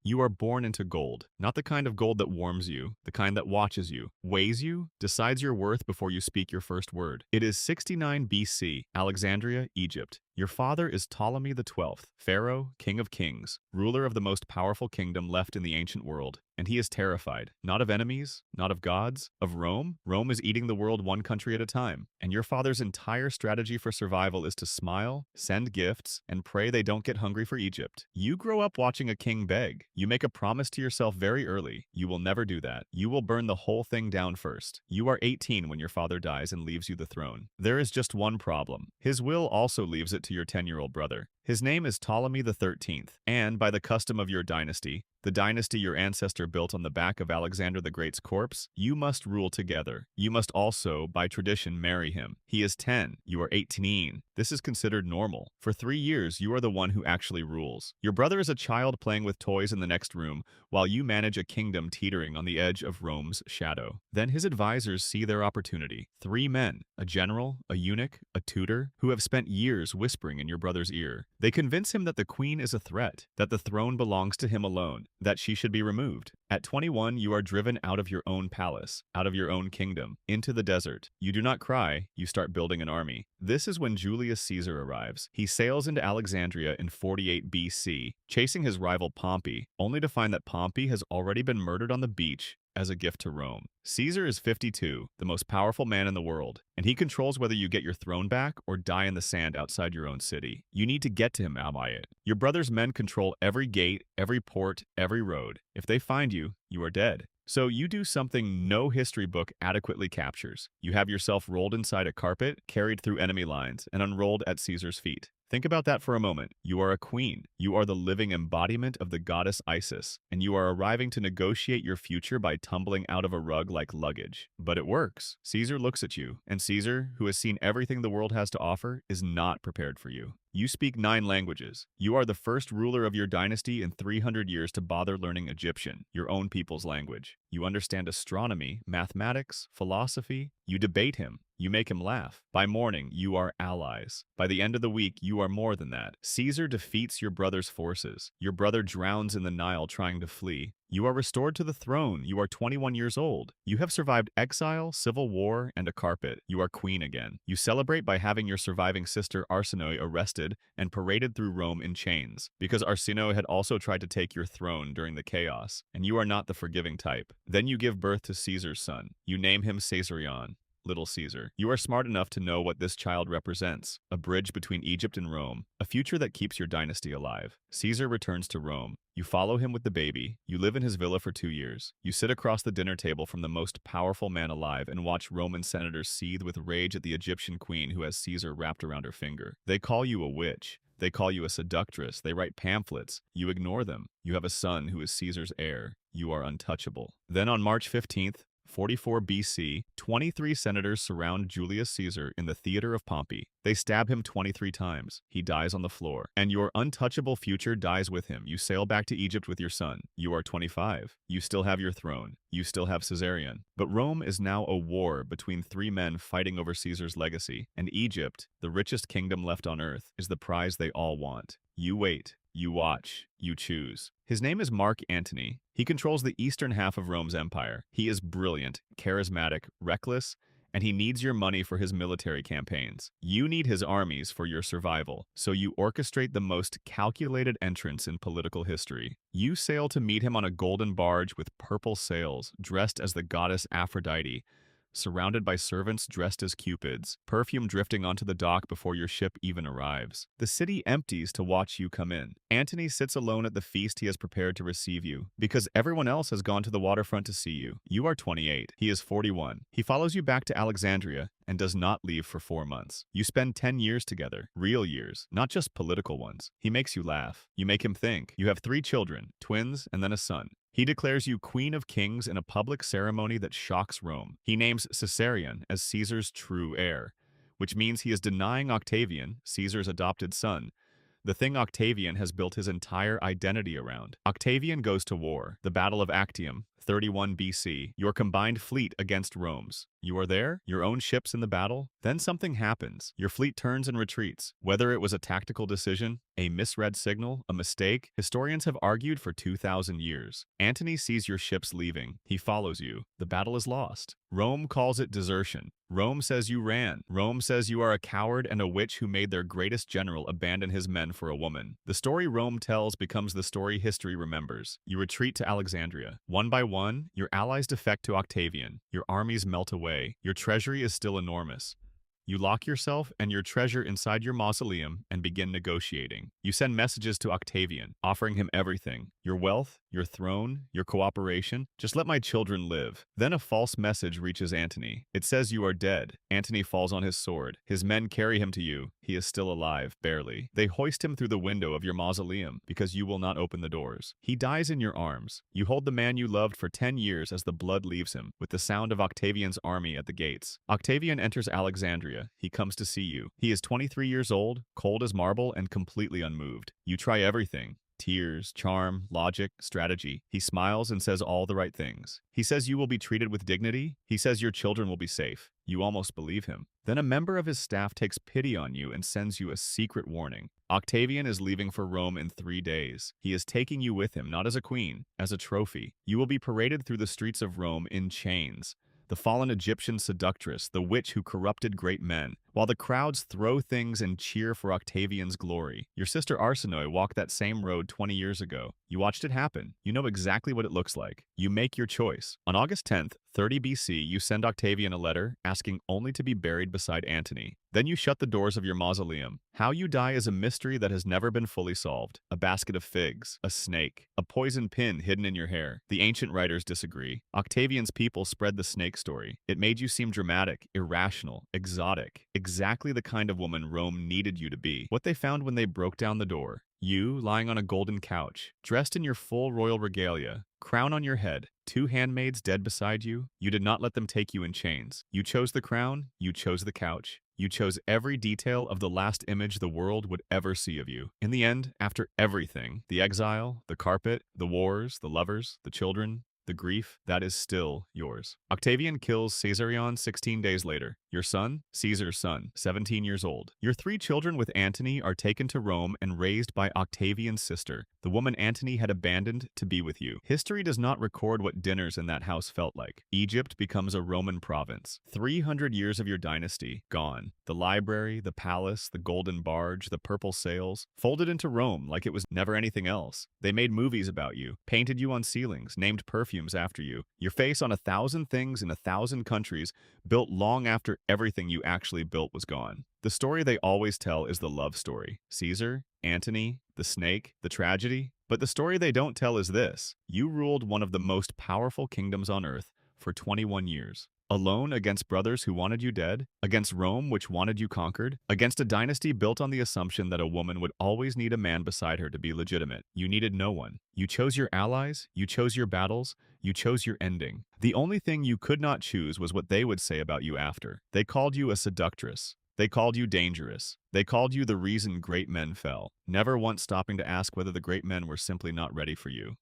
You are born into gold, not the kind of gold that warms you, the kind that watches you, weighs you, decides your worth before you speak your first word. It is 69 BC, Alexandria, Egypt. Your father is Ptolemy the 12th, pharaoh, king of kings, ruler of the most powerful kingdom left in the ancient world. And he is terrified, not of enemies, not of gods, of Rome. Rome is eating the world one country at a time. And your father's entire strategy for survival is to smile, send gifts, and pray they don't get hungry for Egypt. You grow up watching a king beg. You make a promise to yourself very early. You will never do that. You will burn the whole thing down first. You are 18 when your father dies and leaves you the throne. There is just one problem. His will also leaves it to your 10-year-old brother. His name is Ptolemy the 13th, and by the custom of your dynasty, the dynasty your ancestor built on the back of Alexander the Great's corpse, you must rule together. You must also, by tradition, marry him. He is 10, you are 18. This is considered normal. For 3 years, you are the one who actually rules. Your brother is a child playing with toys in the next room, while you manage a kingdom teetering on the edge of Rome's shadow. Then his advisors see their opportunity. 3 men, a general, a eunuch, a tutor, who have spent years whispering in your brother's ear. They convince him that the queen is a threat, that the throne belongs to him alone, that she should be removed. At 21, you are driven out of your own palace, out of your own kingdom, into the desert. You do not cry, you start building an army. This is when Julius Caesar arrives. He sails into Alexandria in 48 BC, chasing his rival Pompey, only to find that Pompey has already been murdered on the beach as a gift to Rome. Caesar is 52, the most powerful man in the world, and he controls whether you get your throne back or die in the sand outside your own city. You need to get to him, Albiot. Your brother's men control every gate, every port, every road. If they find you, you are dead. So you do something no history book adequately captures. You have yourself rolled inside a carpet, carried through enemy lines, and unrolled at Caesar's feet. Think about that for a moment. You are a queen. You are the living embodiment of the goddess Isis, and you are arriving to negotiate your future by tumbling out of a rug like luggage. But it works. Caesar looks at you, and Caesar, who has seen everything the world has to offer, is not prepared for you. You speak 9 languages. You are the first ruler of your dynasty in 300 years to bother learning Egyptian, your own people's language. You understand astronomy, mathematics, philosophy. You debate him. You make him laugh. By morning, you are allies. By the end of the week, you are more than that. Caesar defeats your brother's forces. Your brother drowns in the Nile trying to flee. You are restored to the throne. You are 21 years old. You have survived exile, civil war, and a carpet. You are queen again. You celebrate by having your surviving sister Arsinoe arrested and paraded through Rome in chains, because Arsinoe had also tried to take your throne during the chaos, and you are not the forgiving type. Then you give birth to Caesar's son. You name him Caesarion. Little Caesar. You are smart enough to know what this child represents, a bridge between Egypt and Rome, a future that keeps your dynasty alive. Caesar returns to Rome. You follow him with the baby. You live in his villa for 2 years. You sit across the dinner table from the most powerful man alive and watch Roman senators seethe with rage at the Egyptian queen who has Caesar wrapped around her finger. They call you a witch. They call you a seductress. They write pamphlets. You ignore them. You have a son who is Caesar's heir. You are untouchable. Then on March 15th, 44 BC, 23 senators surround Julius Caesar in the theater of Pompey. They stab him 23 times. He dies on the floor. And your untouchable future dies with him. You sail back to Egypt with your son. You are 25. You still have your throne. You still have Caesarion. But Rome is now a war between 3 men fighting over Caesar's legacy. And Egypt, the richest kingdom left on earth, is the prize they all want. You wait. You watch. You choose. His name is Mark Antony. He controls the eastern half of Rome's empire. He is brilliant, charismatic, reckless, and he needs your money for his military campaigns. You need his armies for your survival, so you orchestrate the most calculated entrance in political history. You sail to meet him on a golden barge with purple sails, dressed as the goddess Aphrodite, surrounded by servants dressed as cupids, perfume drifting onto the dock before your ship even arrives. The city empties to watch you come in. Antony sits alone at the feast he has prepared to receive you, because everyone else has gone to the waterfront to see you. You are 28. He is 41. He follows you back to Alexandria and does not leave for 4 months. You spend 10 years together, real years, not just political ones. He makes you laugh. You make him think. You have 3 children, twins, and then a son. He declares you Queen of Kings in a public ceremony that shocks Rome. He names Caesarion as Caesar's true heir, which means he is denying Octavian, Caesar's adopted son, the thing Octavian has built his entire identity around. Octavian goes to war, the Battle of Actium, 31 BC, your combined fleet against Rome's. You are there, your own ships in the battle. Then something happens. Your fleet turns and retreats. Whether it was a tactical decision, a misread signal, a mistake, historians have argued for 2,000 years. Antony sees your ships leaving. He follows you. The battle is lost. Rome calls it desertion. Rome says you ran. Rome says you are a coward and a witch who made their greatest general abandon his men for a woman. The story Rome tells becomes the story history remembers. You retreat to Alexandria. One by one, your allies defect to Octavian. Your armies melt away. Your treasury is still enormous. You lock yourself and your treasure inside your mausoleum and begin negotiating. You send messages to Octavian, offering him everything. Your wealth, your throne, your cooperation. Just let my children live. Then a false message reaches Antony. It says you are dead. Antony falls on his sword. His men carry him to you. He is still alive, barely. They hoist him through the window of your mausoleum because you will not open the doors. He dies in your arms. You hold the man you loved for 10 years as the blood leaves him, with the sound of Octavian's army at the gates. Octavian enters Alexandria. He comes to see you. He is 23 years old, cold as marble, and completely unmoved. You try everything. Tears, charm, logic, strategy. He smiles and says all the right things. He says you will be treated with dignity. He says your children will be safe. You almost believe him. Then a member of his staff takes pity on you and sends you a secret warning. Octavian is leaving for Rome in 3 days. He is taking you with him, not as a queen, as a trophy. You will be paraded through the streets of Rome in chains. The fallen Egyptian seductress, the witch who corrupted great men, while the crowds throw things and cheer for Octavian's glory. Your sister Arsinoe walked that same road 20 years ago. You watched it happen. You know exactly what it looks like. You make your choice. On August 10th, 30 BC, you send Octavian a letter asking only to be buried beside Antony. Then you shut the doors of your mausoleum. How you die is a mystery that has never been fully solved. A basket of figs, a snake, a poison pin hidden in your hair. The ancient writers disagree. Octavian's people spread the snake story. It made you seem dramatic, irrational, exotic. Exactly the kind of woman Rome needed you to be. What they found when they broke down the door. You, lying on a golden couch, dressed in your full royal regalia, crown on your head, 2 handmaids dead beside you. You did not let them take you in chains. You chose the crown, you chose the couch. You chose every detail of the last image the world would ever see of you. In the end, after everything, the exile, the carpet, the wars, the lovers, the children, the grief, that is still yours. Octavian kills Caesarion 16 days later. Your son, Caesar's son, 17 years old. Your 3 children with Antony are taken to Rome and raised by Octavian's sister, the woman Antony had abandoned to be with you. History does not record what dinners in that house felt like. Egypt becomes a Roman province. 300 years of your dynasty, gone. The library, the palace, the golden barge, the purple sails, folded into Rome like it was never anything else. They made movies about you, painted you on ceilings, named perfumes after you. Your face on 1,000 things in 1,000 countries, built long after everything you actually built was gone. The story they always tell is the love story. Caesar, Antony, the snake, the tragedy. But the story they don't tell is this. You ruled one of the most powerful kingdoms on earth for 21 years. Alone against brothers who wanted you dead, against Rome which wanted you conquered, against a dynasty built on the assumption that a woman would always need a man beside her to be legitimate. You needed no one. You chose your allies, you chose your battles, you chose your ending. The only thing you could not choose was what they would say about you after. They called you a seductress. They called you dangerous. They called you the reason great men fell, never once stopping to ask whether the great men were simply not ready for you.